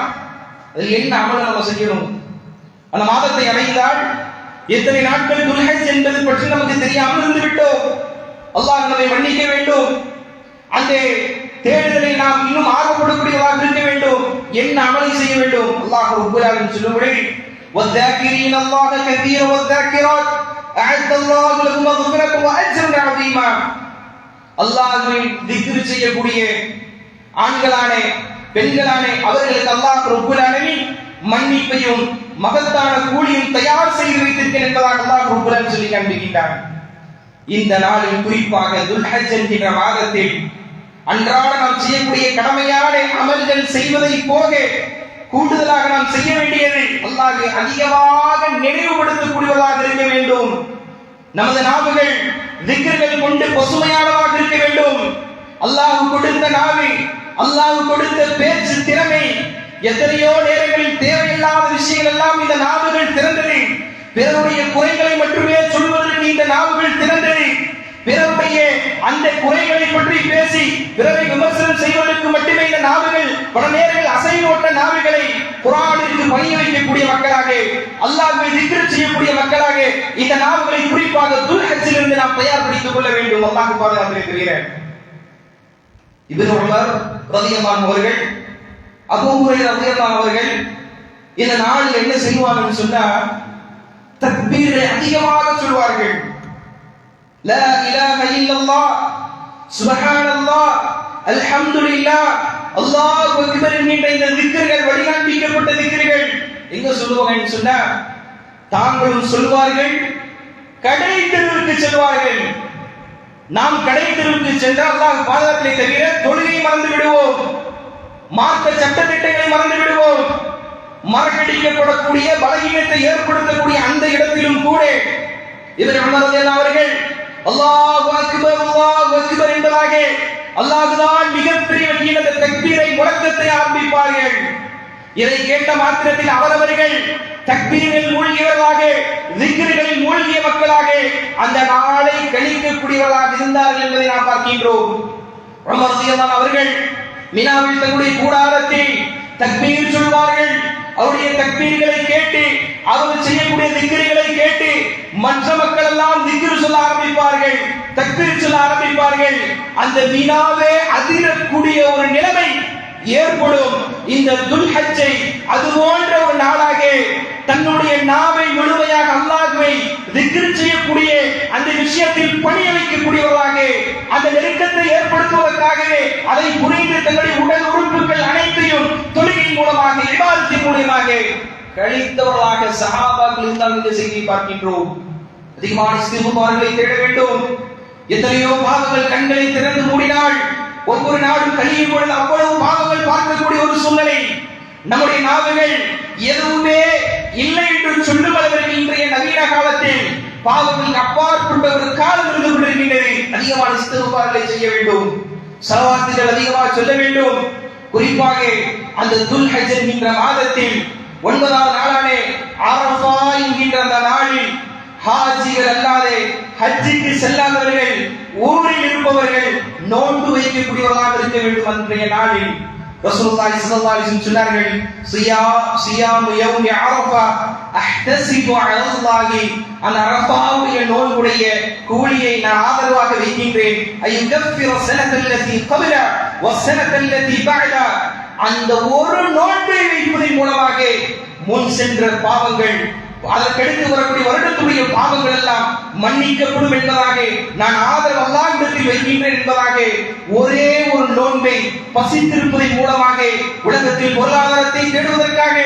அதில் என்ன அமல் நம்ம செய்யணும்? அந்த மாதத்தை அடைந்தால் எத்தனை நாட்கள் துல்ஹஜ் என்பது பற்றி நமக்கு தெரியாமல் இருந்து விட்டோம். அல்லாஹ் நம்மை மன்னிக்க வேண்டும். அந்த தேடுதலை நாம் இன்னும் ஆர்வப்படக்கூடியவராக இருக்க வேண்டும். என்ன அமலை செய்ய வேண்டும்? அல்லாஹ் ரப்பல் ஆலமீன் சொல்லும்படி, வذاكرين الله كثيرا والذاكرات أعد الله لهم مغفرة وأجرا عظيما. அல்லாஹ்வை திக்ர் செய்யக்கூடிய ஆண்களானே பெண்களானே அவர்களுக்கு அல்லாஹ் ரப்பல் ஆலமீன் மன்னிப்பையும் மகத்தான கூலியும் தயார் செய்து வைத்திருக்கிறார் என்பதாக அல்லாஹ் ரப்பல் ஆலமீன் சொல்லி காண்பிக்கின்றார். இந்த நாளில் குறிப்பாக துல்ஹஜ் என்கிற மாதத்தில் அன்றாட நாம் செய்யக்கூடிய கடமையான அமல்கள் செய்வதை போக கூடுதலாக நாம் செய்ய வேண்டியது அல்லாஹ்வை அதிகமாக நினைவுபடுத்தக்கூடியவதாக இருக்க வேண்டும். நமது நாவுகள் திக்ர்கள் கொண்டு பசுமையானதாக இருக்க வேண்டும். அல்லாஹ் கொடுத்த நாவு, அல்லாஹ் கொடுத்த பேச்சு திறமை, எத்தனையோ நேரங்களில் தேவையில்லாத விஷயங்கள் எல்லாம் இந்த நாவுகள் திறந்தது. பிறருடைய குறைகளை மட்டுமே சொல்வதற்கு இந்த நாவுகள் திறந்தது. பிறருடைய அந்த குறைகளை பற்றி பேசி பிறரை விமர்சனம் செய்வதற்கு மட்டுமே இந்த நாவுகள் பல நேரங்கள் அசைவோட்ட நாவுகளை குர்ஆனிற்கு பணிய வைக்கக்கூடிய மக்களாக, அல்லாஹ்வை திக்ர் செய்யக்கூடிய மக்களாக இந்த நாவுகளை குறிப்பாக துல்ஹஜ்ஜில் இருந்து நாம் தயார்படுத்திக் கொள்ள வேண்டும். அல்லாஹ் பாதுகாத்திருக்கிறார். இப்னு உமர் ரலியல்லாஹு அவர்கள், அபூ ஹுரைரா ரலியல்லாஹு அவர்கள் இந்த நாளில் என்ன செய்வார்கள் சொன்னா, தக்பீரை அதிகமாக சொல்வார்கள். லா இலாஹ இல்லல்லாஹ், சுப்ஹானல்லாஹ், அல்ஹம்துலில்லாஹ், அல்லாஹு அக்பர் என்கின்ற இந்த திக்ர்கள், வழிகாண்பிக்கப்பட்ட திக்ர்கள் எங்க சொல்லுவாங்கன்னு சொன்னா, தாங்களும் சொல்வார்கள், கடை தெருவுக்கு செல்வார்கள். நாம் கடை தெருவுக்கு சென்றால் அல்லாஹ் பாதுகாப்பை தவிர தொழுகையை மறந்து விடுவோம், மார்க்க சட்டத்திட்டங்களை மறந்து விடுவோம். மறக்கடிக்கப்படக்கூடிய பலகீனத்தை ஏற்படுத்தக்கூடிய அந்த இடத்திலும் கூட இப்னு உமர் ரலியல்லாஹு அவர்கள் அல்லாஹு அக்பர் என்பதாக அல்லாஹ்தான் மிகப்பெரிய இந்த தக்பீரை முழக்கத்தை ஆரம்பிப்பார்கள். இதை கேட்ட மாத்திரத்தில் அவரவர்கள் தக்பீரில் மூழ்கியவர்களாக, திக்ர்களில் மூழ்கிய மக்களாக அந்த நாளை கழிக்கக்கூடியவர்களாக இருந்தார்கள் என்பதை நாம் பார்க்கின்றோம். உமர் ரலியல்லாஹு அவர்கள் மினாவில் தங்களுடைய கூடாரத்தில் தக்பீர் சொல்வார்கள். அவருடைய தக்பீர்களை கேட்டு, அவர்கள் செய்யக்கூடிய திக்ர்களை கேட்டு மற்ற மக்கள் எல்லாம் திக்ர் சொல்ல ஆரம்பிப்பார்கள், தக்பீர் சொல்ல ஆரம்பிப்பார்கள். அந்த மினாவே அதிரக்கூடிய ஒரு நிலைமை ஏற்படும். இந்த துல்ஹஜ்ஜை அது போன்ற ஒரு நாளாக தன்னுடைய நாவை முழுமையாக அல்லாஹ்வை திக்ர் செய்யக்கூடிய அந்த விஷயத்தில் பணிய வைக்கக்கூடியவர்களாக, அந்த நெருக்கத்தை ஏற்படுத்துவதற்காகவே அதை புரிந்து தங்களுடைய உடல் உறுப்புகள் அனைத்தையும் தொழுகை மூலமாக, இபாதத்தின் மூலமாக கழித்தவர்களாக சஹாபாக்கள் இருந்தால் இந்த செய்தியை பார்க்கின்றோம். அதிகமான இஸ்திக்ஃபார்களை தேட வேண்டும். எத்தனையோ பாவங்கள் கண்களை திறந்து மூடினால் ஒவ்வொரு நாளும் கழியும் பொழுது அவ்வளவு பாவங்கள் பார்க்கக்கூடிய ஒரு சூழ்நிலை. நம்முடைய நாவுகள் எதுவுமே இல்லை என்று சொல்லும் அளவிற்கு இன்றைய நவீன காலத்தில் பாவங்களுக்கு அப்பாற்பட்ட ஒரு காலம் இருந்து கொண்டிருக்கின்றது. அதிகமான இஸ்திக்ஃபார்களை செய்ய வேண்டும், ஸலவாத்துகள் அதிகமாக சொல்ல வேண்டும். குறிப்பாக அந்த துல்ஹஜ் என்கின்ற மாதத்தில் 9வது நாளான அரஃபா என்கின்ற அந்த நாளில் ஹாஜிகள் அல்லாதே ஹஜ்ஜுக்கு செல்லாதவர்கள் ஊரில் இருப்பவர்கள் நோன்பு வைக்கக்கூடியவர்களாக இருக்க வேண்டும். அன்றைய நாளில் ரசூலுல்லாஹி ஸல்லல்லாஹு அலைஹி வஸல்லம் சொன்னார்கள், சியாமு யௌமி அரஃபா அஹ்தஸிபு அலல்லாஹி, அந்த அரஃபாவுடைய நோன்புடைய கூலியை நான் ஆதரவாக வைக்கின்றேன். அய்யுகஃபிரு ஸனத்தல்லதி கப்ல வஸனத்தல்லதி பஅத, அந்த ஒரு நோன்பை வைப்பதன் மூலமாக முன் சென்ற பாவங்கள், அதற்கடுத்து வரக்கூடிய வருடத்துடைய பாவங்கள் எல்லாம் மன்னிக்கப்படும் என்பதாக நான் ஆதரவு அல்லாஹ்விடத்தில் வைக்கின்றேன் என்பதாக ஒரே ஒரு நோன்பை பசித்திருப்பதன் மூலமாக உலகத்தில் பொருளாதாரத்தை தேடுவதற்காக,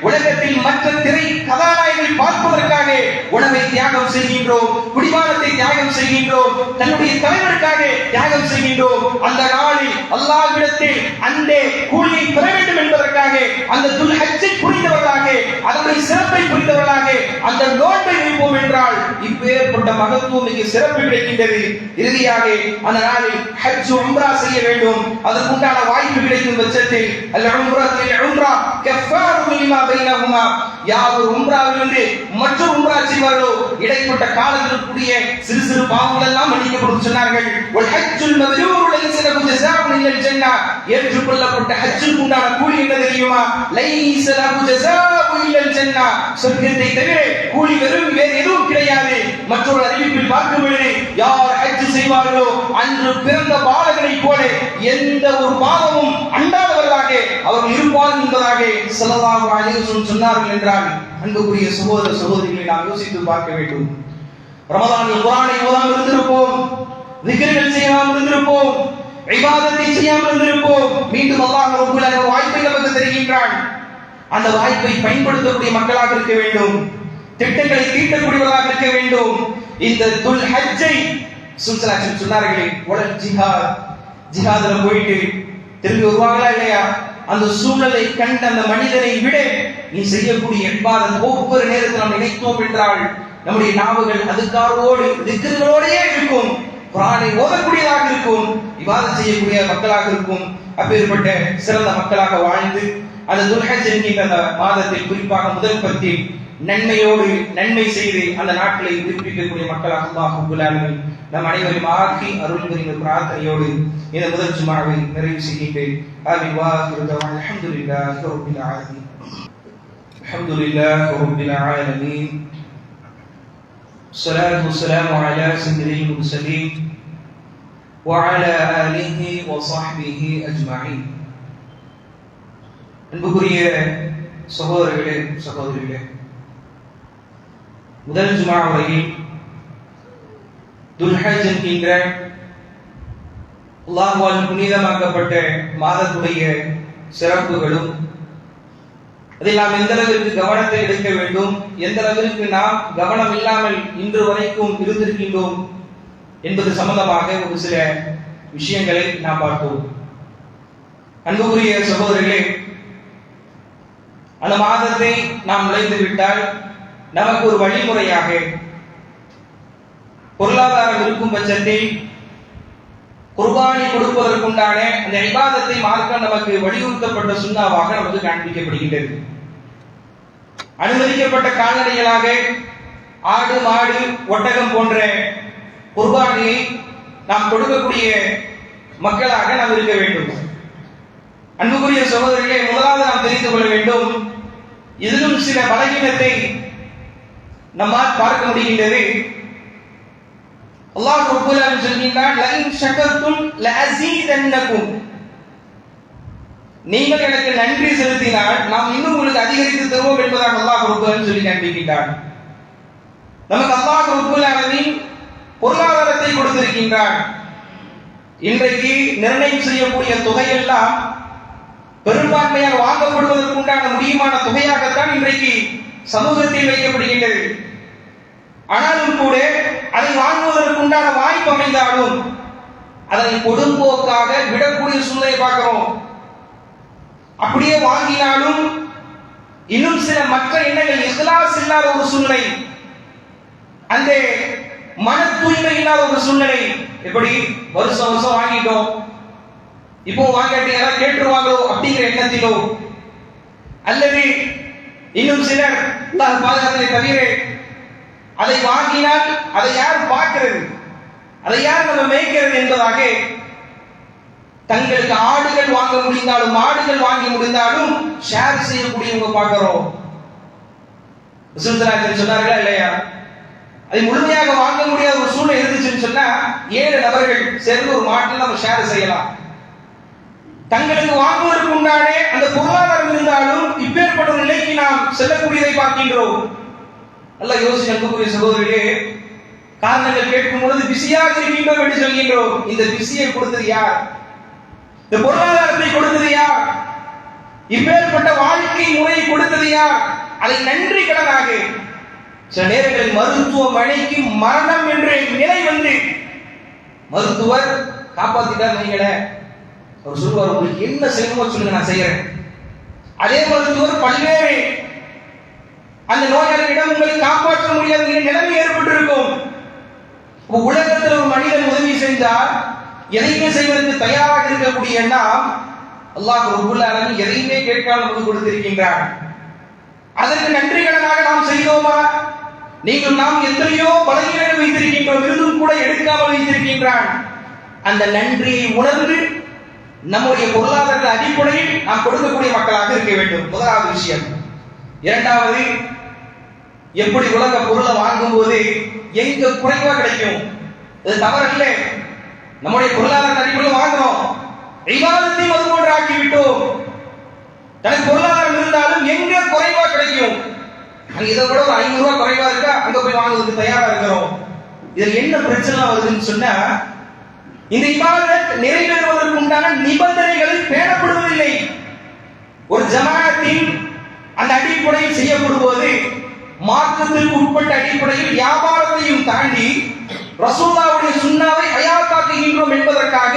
உலகத்தில் மற்ற திரை கதாநாயகங்களை பார்ப்பதற்காக உணவை தியாகம் செய்கின்றோம், குடிபானத்தை தியாகம் செய்கின்றோம், தன்னுடைய தலைவருக்காக தியாகம் செய்கின்றோம். அந்த நாளில் அல்லாஹ்விடத்தில் அந்த கூலியை பெற வேண்டும் என்பதற்காக அந்த துல் ஹஜ்ஜை புரிந்தவர்களாக, அதனுடைய சிறப்பை புரிந்தவர்களாக அந்த நோன்பை வைப்போம் என்றால் இப்பேற்பட்ட மகத்துவம் மிக சிறப்பு கிடைக்கின்றது. இறுதியாக அந்த நாளில் ஹஜ் உம்ரா செய்ய வேண்டும். அதற்குண்டான வாய்ப்பு கிடைக்கும் பட்சத்தில் உம்ரா கஃபாரு லிமா பைனஹுமா, யார் ஒரு உம்ராவிலிருந்து மற்றொரு உம்ரா செய்வார்களோ இடைப்பட்ட காலத்தில் கூடிய சிறு சிறு பாவங்கள் எல்லாம் மன்னிக்கப்படும் சொன்னார்கள். வல் ஹஜ்ஜுல் மப்ரூர் லைஸ லஹு ஜஸாஉன் இல்லல் ஜன்னah, ஏற்றுக்கொள்ளப்பட்ட ஹஜ்ஜுக்கு உண்டான கூலி என்ன தெரியுமா? லைஸ லஹு ஜஸாஉன் இல்லல் ஜன்னah, சொர்க்கத்தை தவிர கூலி வேறு எதுவும் கிடையாது. மற்றொரு அறிவிப்பில் பார்க்கும் பொழுது யார் ஹஜ் செய்வார்களோ அன்று பிறந்த பாலகனை போல எந்த ஒரு பாவமும் அண்டாதவர்களாக அவர்கள் இருப்பார்கள் என்பதாக ஸல்லல்லாஹு அலைஹி வஸல்லம் சொன்னார்கள் என்றால், அன்புக்குரிய சகோதர சகோதரிகளை நாம் யோசித்து பார்க்க வேண்டும். ரமலானில் குர்ஆனை ஓதாமல் இருந்திருப்போம், திக்ர்கள் செய்யாமல் இருந்திருப்போம், இபாதத்தை செய்யாமல் இருந்திருப்போம். மீண்டும் அல்லாஹ் ரப்பல் ஆலமீன் வாய்ப்பை நமக்கு தருகின்றான். அந்த வாய்ப்பை பயன்படுத்தக்கூடிய மக்களாக இருக்க வேண்டும், திட்டங்களை தீட்டக்கூடியவர்களாக இருக்க வேண்டும். இந்த துல் ஹஜ்ஜை சுல்சலாச்சன் சொன்னார்களே, உடல் ஜிஹாதுல போயிட்டு திரும்பி வருவாங்களா இல்லையா? அந்த சூழலை கண்ட அந்த மனிதனை விட நீ செய்யக்கூடிய இபாதத் ஒவ்வொரு நேரத்தில் நாம் நினைத்தோம் என்றால் நம்முடைய நாவுகள் அதுக்காரோடு திக்ர்களோடே இருக்கும், குர்ஆனை ஓதக்கூடியதாக இருக்கும், இபாதத் செய்யக்கூடிய மக்களாக இருக்கும். அப்பேற்பட்ட சிறந்த மக்களாக வாழ்ந்து அந்த துல் ஹஜ் என்கின்ற அந்த மாதத்தை குறிப்பாக முதல் பத்தில் நன்மையோடு நன்மை செய்து அந்த நாட்களை உயிர்ப்பிக்கக்கூடிய மக்களாக அல்லாஹ் ரப்பல் ஆலமீன் நம் அனைவரையும் ஆக்கி அருள் புரிந்த பிரார்த்தனையோடு இந்த முதல் ஜும்ஆவை நிறைவு செய்கின்றேன். ஆமீன். வாஹிரு தஅவானா அல்ஹம்துலில்லாஹி ரப்பில் ஆலமீன். அல்ஹம்துலில்லாஹி ரப்பில் ஆலமீன். ஸலாத்து வஸ்ஸலாமு அலா ஸய்யிதில் முர்ஸலீன் வ அலா ஆலிஹி வ ஸஹ்பிஹி அஜ்மஈன். அன்புக்குரிய சகோதரர்களே சகோதரிகளே, முதல் ஜும்ஆ வரையில் துல் ஹஜ் என்கின்ற அல்லாஹ்வால் புனிதமாக்கப்பட்ட மாதத்துடைய சிறப்புகளும், அதில் நாம் எந்த அளவிற்கு கவனத்தை எடுக்க வேண்டும், எந்த அளவிற்கு நாம் கவனம் இல்லாமல் இன்று வரைக்கும் இருந்திருக்கின்றோம் என்பது சம்பந்தமாக ஒரு சில விஷயங்களை நாம் பார்ப்போம். அன்புக்குரிய சகோதரர்களே, அந்த மாதத்தை நாம் நுழைந்து விட்டால் நமக்கு ஒரு வழிமுறையாக பொருளாதாரம் இருக்கும் பட்சத்தில் குர்பானி கொடுப்பதற்குண்டான அந்த இபாதத்தை மார்க்கம் நமக்கு வலியுறுத்தப்பட்ட சுன்னாவாக நமக்கு காண்பிக்கப்படுகின்றது. அனுமதிக்கப்பட்ட கால்நடைகளாக ஆடு மாடு ஒட்டகம் போன்ற குர்பானியை நாம் கொடுக்கக்கூடிய மக்களாக நாம் இருக்க வேண்டும். அன்புக்குரிய சகோதரர்களே, முதலாவது நாம் தெரிந்து கொள்ள வேண்டும், இதிலும் சில பலகீனத்தை நம்மால் பார்க்க முடிகின்றது. அல்லாஹ் ரப்பல் ஆலமீன் சொல்கின்றான், லஇன் ஷகர்தும் லஅஸீதன்னகும், நீங்கள் எனக்கு நன்றி செலுத்தினால் நாம் இன்னும் உங்களுக்கு அதிகரித்து தருவோம் என்பதாக அல்லாஹ் ரப்பல் ஆலமீன் சொல்லி காண்பிக்கின்றான். நமக்கு அல்லாஹ் ரப்பல் ஆலமீன் பொருளாதாரத்தை கொடுத்திருக்கின்றான். இன்றைக்கு நிர்ணயம் செய்யக்கூடிய தொகையெல்லாம் பெரும்பான்மையாக வாங்கப்படுவதற்கு உண்டான முடியுமான தொகையாகத்தான் இன்றைக்கு சமூகத்தில் வைக்கப்படுகின்றது. ஆனாலும் கூட அதை வாங்குவதற்கு உண்டான வாய்ப்பு அமைந்தாலும் அதனை கொடும்போக்காக விடக்கூடிய சூழ்நிலை பார்க்கிறோம். அப்படியே வாங்கினாலும் இன்னும் சில மற்ற எண்ணங்கள், இஹ்லாஸ் இல்லாத ஒரு சூழ்நிலை, அந்த மன தூய்மை இல்லாத ஒரு சூழ்நிலை. எப்படி வருஷம் வருஷம் வாங்கிட்டோம், இப்போ வாங்கிட்டு யாராவது கேட்டுருவாங்களோ அப்படிங்கிற எண்ணத்திலோ, அல்லது இன்னும் சிலர் பாதுகாத்ததை தவிர அதை வாங்கினால் அதை யார் பார்க்கிறது, அதை யார் நம்ம மேய்க்கிறது என்பதாக தங்களுக்கு ஆடுகள் வாங்க முடிந்தாலும் மாடுகள் வாங்கி முடிந்தாலும் ஷேர் செய்யக்கூடியவங்க பார்க்கிறோம். சொன்னார்களா இல்லையா? அதை முழுமையாக வாங்க முடியாத ஒரு சூழ்நிலை இருந்துச்சுன்னு சொன்னா 7 நபர்கள் சேர்ந்து ஒரு மாட்டில் நம்ம ஷேர் செய்யலாம். தங்களுக்கு வாங்குவதற்கு உண்டானே அந்த பொருளாதாரம் இருந்தாலும் இப்பேற்பட்ட ஒரு நிலைக்கு நாம் செல்லக்கூடியதை பார்க்கின்றோம். நல்லா யோசிச்சு அன்புக்குரிய சகோதரர்களே, காரணங்கள் கேட்கும் பொழுது பிஸியாக இருக்கின்றோம் என்று சொல்கின்றோம். இந்த பிஸியை கொடுத்தது யார்? இந்த பொருளாதாரத்தை கொடுத்தது யார்? இப்பேற்பட்ட வாழ்க்கை முறையை கொடுத்தது யார்? அதை நன்றி கடனாக சில நேரங்களில் மருத்துவமனைக்கு மரணம் என்ற நிலை வந்து மருத்துவர் காப்பாத்திட்டார் வைங்களே, அவர் சொல்வார், உங்களுக்கு என்ன செய்யணுமோ சொல்லுங்க, நான் செய்யறேன். அதே மருத்துவர் பல்வேறு அந்த நோயாளியிடம் உங்களை காப்பாற்ற முடியாத நிலைமை ஏற்பட்டிருக்கும். உலகத்தில் ஒரு மனிதன் உதவி செய்தால் எதையுமே செய்வதற்கு தயாராக இருக்கக்கூடிய நாம் அல்லாஹ் ரப்பல் ஆலமீன் எதையுமே கேட்காமல் நமக்கு கொடுத்திருக்கின்றார். அதற்கு நன்றி கடனாக நாம் செய்தோமா? நீங்கள் நாம் எத்தனையோ பலகீனங்கள் வைத்திருக்கின்றோம், இருந்தும் கூட எடுக்காமல் வைத்திருக்கின்றான். அந்த நன்றியை உணர்ந்து நம்முடைய பொருளாதார அடிப்படையில் நாம் கொடுக்கக்கூடிய மக்களாக இருக்க வேண்டும். முதலாவது விஷயம். இரண்டாவது, எப்படி உலக பொருளை வாங்கும் போது எங்க குறைவா கிடைக்கும், அது தவறல்ல. நம்முடைய பொருளாதார அடிப்படையில் வாங்குறோம், இபாதத்தையும் அது போன்று ஆக்கிவிட்டோம். தனக்கு பொருளாதாரம் இருந்தாலும் எங்க குறைவா கிடைக்கும், அங்க இதை விட ஒரு 500 ரூபாய் குறைவா இருக்கா, அங்க போய் வாங்குவதற்கு தயாரா இருக்கிறோம். இதுல என்ன பிரச்சனை வருதுன்னு சொன்னா, இந்த இபாதத் நிறைவேறுவதற்கு உண்டான நிபந்தனைகளை பேணப்படுவதில்லை. ஒரு ஜமாஅத்தின் அந்த அடிப்படையில் செய்யப்படுவது மார்க்கத்திற்கு உட்பட்ட அடிப்படையில் வியாபாரத்தையும் தாண்டி ரசூலுல்லாஹ்வுடைய சுன்னாவை ஹயாத்தாக்குகின்றோம் என்பதற்காக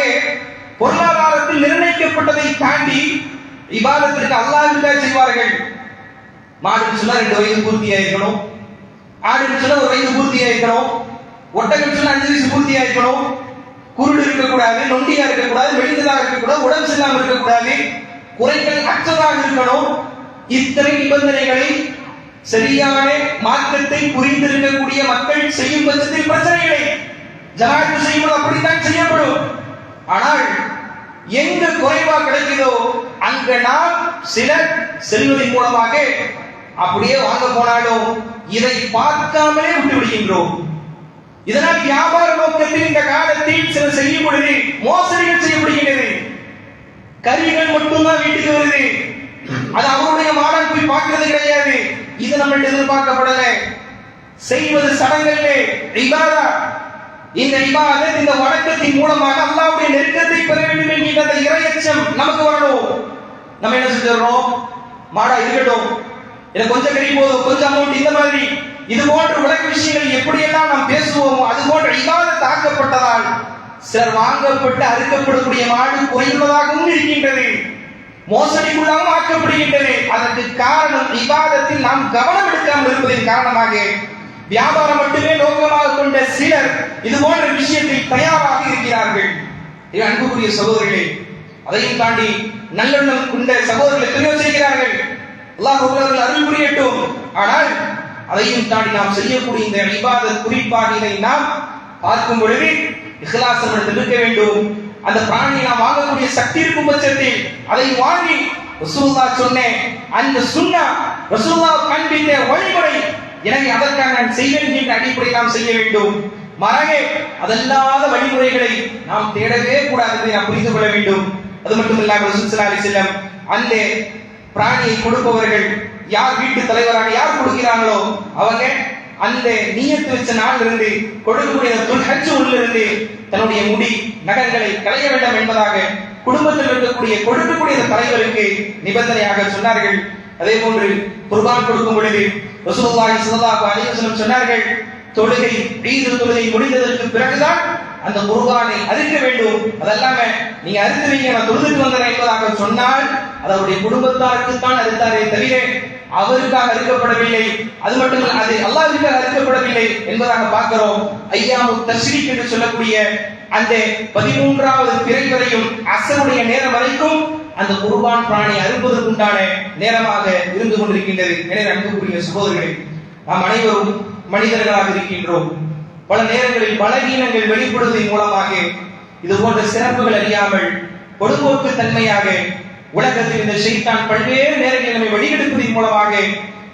பொருளாதாரத்தில் நிர்ணயிக்கப்பட்டதை தாண்டி இபாதத்திற்கு அல்லாஹ்வுக்காக செய்வார்கள். மாடு சொன்னா 2 வயது பூர்த்தியா இருக்கணும், ஆடு சொன்னா 1 வயது பூர்த்தியா இருக்கணும், ஒட்டகம் சொன்னா 5 வயசு பூர்த்தியா இருக்கணும், குருடு இருக்கக்கூடாது, நொண்டியா இருக்கக்கூடாது, மெலிந்ததாக இருக்கக்கூடாது, உடம்பு சரியில்லாமல் இருக்கக்கூடாது, குறைகள் அற்றதாக இருக்கணும். இத்தனை நிபந்தனைகளை சரியான மார்க்கத்தை புரிந்திருக்கக்கூடிய மக்கள் செய்யும் பட்சத்தில் பிரச்சனை இல்லை. ஜமாஅத்து செய்யும்போது அப்படித்தான் செய்யப்படும். ஆனால் எங்கு குறைவா கிடைக்குதோ அங்க நாம் சிலர் செல்வதன் மூலமாக அப்படியே வாங்க போனாலும் இதை பார்க்காமலே விட்டு விடுகின்றோம். இதனால் வியாபார நோக்கத்தில் இந்த காலத்தில் சிலர் செய்யும் பொழுது மோசடிகள் செய்யப்படுகின்றது. கருவிகள் மட்டும்தான் வீட்டுக்கு வருது, அது அவருடைய மாடல் போய் பார்க்கிறது கிடையாது. இது நம்ம எதிர்பார்க்கப்படல. செய்வது சடங்கல்லே இபாதா. இந்த இபாதத், இந்த வணக்கத்தின் மூலமாக அல்லாஹ்வுடைய நெருக்கத்தை பெற வேண்டும் என்கிற அந்த இறையச்சம் நமக்கு வரணும். நம்ம என்ன செஞ்சிடறோம், மாடா இருக்கட்டும், எனக்கு கொஞ்சம் கறி போதும், கொஞ்சம் அமௌண்ட், இந்த மாதிரி இது போன்ற உலக விஷயங்கள் எப்படியெல்லாம் நாம் பேசுவோமோ அது போன்ற இபாதத் ஆக்கப்பட்டதால் சிலர் வாங்கப்பட்டு அறுக்கப்படக்கூடிய மாடு குறைந்ததாகவும் இருக்கின்றது, மோசடிக்குள்ளாகவும் ஆக்கப்படுகின்றது. அதற்கு காரணம் இபாதத்தில் நாம் கவனம் எடுக்காமல் இருப்பதன் காரணமாக வியாபாரம் மட்டுமே நோக்கமாக கொண்ட சிலர் இது போன்ற விஷயத்தில் தயாராக இருக்கிறார்கள். அன்புக்குரிய சகோதரர்களே, அதையும் தாண்டி நல்லெண்ணம் கொண்ட சகோதரர்களை தெரிவு செய்கிறார்கள். அல்லாஹ் அவர்கள் அருள் புரியட்டும். ஆனால் அதையும் தாண்டி நாம் செய்யக்கூடிய இந்த இபாதத், குறிப்பாக இதை நாம் பார்க்கும் பொழுது இஹ்லாஸ் இருக்க வேண்டும். அந்த பிராணியை நாம் வாங்கக்கூடிய சக்தி இருக்கும் பட்சத்தில் அதை வாங்கி ரசூலுல்லாஹ் சொன்ன அந்த சுன்னா, ரசூலுல்லாஹ் காண்பித்த வழிமுறை, எனவே அதற்காக நான் செய்வேன் என்ற அடிப்படையில் நாம் செய்ய வேண்டும். மறவே அதல்லாத வழிமுறைகளை நாம் தேடவே கூடாது என்பதை நாம் புரிந்து கொள்ள வேண்டும். அது மட்டுமில்லாமல் ரசூல் ஸல்லல்லாஹு அலைஹி வஸல்லம் அந்த பிராணியை கொடுப்பவர்கள் யார், வீட்டு தலைவராக யார் கொடுக்கிறாங்களோ அவங்க அந்த நியத்து வச்ச நாள் இருந்து கொடுக்கக்கூடிய துல்ஹஜ் இருந்து தன்னுடைய முடி நகங்களை களைய வேண்டும் என்பதாக குடும்பத்தில் இருக்கக்கூடிய கொடுக்கக்கூடிய தலைவருக்கு நிபந்தனையாக சொன்னார்கள். அதே போன்று குர்பான் கொடுக்கும் பொழுது ரசூலுல்லாஹி ஸல்லல்லாஹு அலைஹி வஸல்லம் சொன்னார்கள், தொழுகை ஈத் தொழுகை முடிந்ததற்கு பிறகுதான் அந்த குர்பானை அறுக்க வேண்டும். அதெல்லாம நீங்க அறுத்துவீங்க, நான் தொழுதுட்டு வந்தேன் என்பதாக சொன்னால் அதனுடைய குடும்பத்தாருக்கு தான் அறுத்தாரே தவிர அவருக்காக அறுக்கப்படவில்லை. அது மட்டுமல்ல, அது அல்லாஹ்வுக்காக அறுக்கப்படவில்லை என்பதாக பார்க்கிறோம். ஐயாமு தஷ்ரீக் என்று சொல்லக்கூடிய அந்த 13வது பிறை வரையும் அசருடைய நேரம் வரைக்கும் அந்த குர்பான் பிராணி அறுப்பதற்குண்டான நேரமாக இருந்து கொண்டிருக்கின்றது. எனவே அன்புக்குரிய சகோதரர்களே, நாம் அனைவரும் மனிதர்களாக இருக்கின்றோம். பல நேரங்களில் பலவீனங்கள் வெளிப்படுவதன் மூலமாக இது போன்ற சிறப்புகள் அறியாமல் பொதுபோக்கு தன்மையாக உலகத்தில் இந்த ஷைத்தான் பல்வேறு நேரங்களில் நம்மை வழிகெடுப்பதன் மூலமாக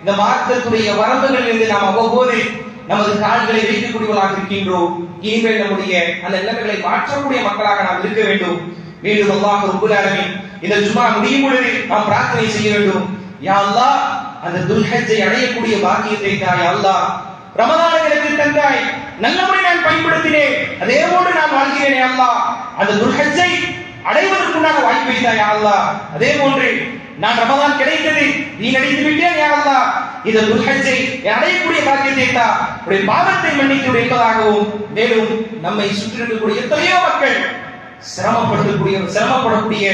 இந்த மார்க்கத்துடைய வரம்புகளில் இருந்து நாம் அவ்வப்போது நமது கால்களை வைக்கக்கூடியவர்களாக இருக்கின்றோம். இனிமேல் நம்முடைய அந்த நிலைமைகளை மாற்றக்கூடிய மக்களாக நாம் இருக்க வேண்டும். மீண்டும் அல்லாஹ் ரப்பல் ஆலமீன் இந்த ஜும்ஆ முடியும் பொழுது நாம் பிரார்த்தனை செய்ய வேண்டும். யா அல்லாஹ், அந்த துல்ஹஜ்ஜை அடையக்கூடிய பாக்கியத்தை தா. யா அல்லாஹ், ரமதானை எனக்கு தந்தாய், நல்ல முறை நான் பயன்படுத்தினேன், அதே போன்று நான் வாழ்கிறேன். யா அல்லாஹ், அந்த துல்ஹஜ்ஜை அடைவதற்குண்டான வாய்ப்பை தா. யா அல்லாஹ், அதே போன்று நான் ரமதான் கிடைத்தது, நீ நடித்து விட்டேன். யா அல்லாஹ், இந்த துல்ஹஜ்ஜை அடையக்கூடிய பாக்கியத்தை தா, உடைய பாவத்தை மன்னித்து என்பதாகவும், மேலும் நம்மை சுற்றி இருக்கக்கூடிய எத்தனையோ மக்கள் சிரமப்படக்கூடிய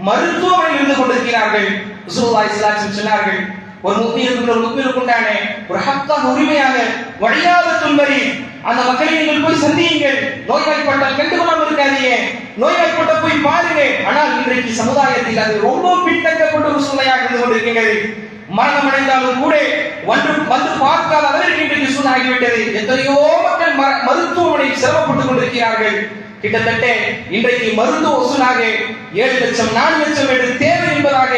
மருத்துவமனையில் இருந்து கொண்டிருக்கிறார்கள். ரசூலுல்லாஹி ஸல்லல்லாஹு அலைஹி வஸல்லம் சொன்னார்கள், ஒரு முஃமினுக்கு உண்டான ஒரு ஹக்கான உரிமையாக வழியாதத்துல் மரி, அந்த மக்களை நீங்கள் போய் சந்தியுங்கள். நோய்வாய்ப்பட்டால் கண்டுகொள்ளாமல் இருக்காதீங்க, நோய்வாய்ப்பட்ட போய் பாருங்க. ஆனால் இன்றைக்கு சமுதாயத்தில் அது ரொம்ப பின்தங்கப்பட்ட ஒரு சூழ்நிலையாக இருந்து கொண்டிருக்கின்றது. மரணம் அடைந்தாலும் கூட வந்து பார்க்காத அளவிற்கு இன்றைக்கு சூழ்நிலையாகிவிட்டது. எத்தனையோ மக்கள் மருத்துவமனையில் சிரமப்பட்டுக் கொண்டிருக்கிறார்கள். கிட்டத்தட்ட இன்றைக்கு மருத்துவ வசூலாக 7 லட்சம் 4 லட்சம் என்று தேவை என்பதாக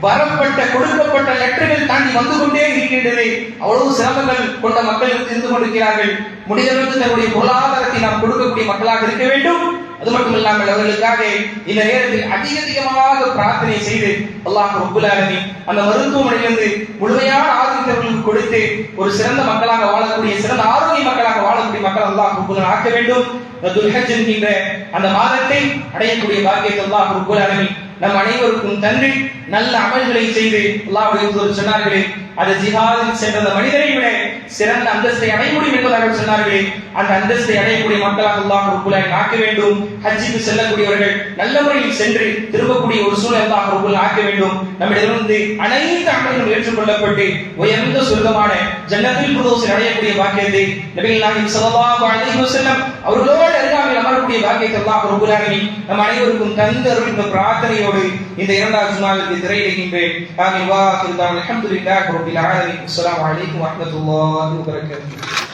வரப்பட்ட கொடுக்கப்பட்ட லெட்டர்கள் தாண்டி வந்து கொண்டே இருக்கின்றது. அவ்வளவு சிரமங்கள் கொண்ட மக்கள் இருந்து கொண்டிருக்கிறார்கள். முடிந்தளவுக்கு தன்னுடைய பொருளாதாரத்தை நாம் கொடுக்கக்கூடிய மக்களாக இருக்க வேண்டும். அது மட்டும் இல்லாமல் அவர்களுக்காக இந்த நேரத்தில் அதிகமாக பிரார்த்தனை செய்து அல்லாஹ் ரப்பல் ஆலமீன் அந்த மருத்துவமனையிலிருந்து முழுமையான ஆரோக்கியத்தை கொடுத்து ஒரு சிறந்த மக்களாக வாழக்கூடிய, சிறந்த ஆரோக்கிய மக்களாக வாழக்கூடிய மக்கள் அல்லாஹ் ரப்பல் ஆக்க வேண்டும். துல்ஹஜ் என்கின்ற அந்த மாதத்தை அடையக்கூடிய பாக்கியத்தை அல்லாஹ் ரப்பல் ஆலமீன் நம் அனைவருக்கும் தந்து நல்ல அமல்களை செய்து அல்லாஹ்வுடைய தூதர் சொன்னார்களே, அது ஜிஹாதில் சென்ற அந்த மனிதரை விட சிறந்த அந்தஸ்தை அடைய முடியும் என்பதாக சொன்னார்களே, அந்த அந்தஸ்தை அடையக்கூடிய மக்களாக அல்லாஹ் ரப்பல் ஆலமீன் ஆக்க வேண்டும். ஹஜ்ஜுக்கு செல்லக்கூடியவர்கள் நல்ல முறையில் சென்று திரும்பக்கூடிய ஒரு சூழல் அல்லாஹ் ரப்பல் ஆக்க வேண்டும். நம்மிடமிருந்து அனைத்து அமல்களும் ஏற்றுக்கொள்ளப்பட்டு உயர்ந்த சொர்க்கமான ஜன்னத்துல் ஃபிர்தௌஸில் அடையக்கூடிய பாக்கியத்தை நபிகள் நாயகம் ஸல்லல்லாஹு அலைஹி வஸல்லம் அவர்களோடு அருகாமையில் அமரக்கூடிய பாக்கியத்தை அல்லாஹ் ரப்பல் ஆலமீன் நம் அனைவருக்கும் தந்து அருள்கின்ற பிரார்த்தனையோடு இந்த இரண்டாவது ஜும்ஆவிற்கு திரையிடுகின்றேன். ஆமீன். வா ஆகிரு தஅவானா அல்ஹம்துலில்லாஹி ரப்பில் ஆலமீன். அஸ்ஸலாமு அலைக்கும் வரஹ்மத்துல்லாஹி வபரகாத்துஹு.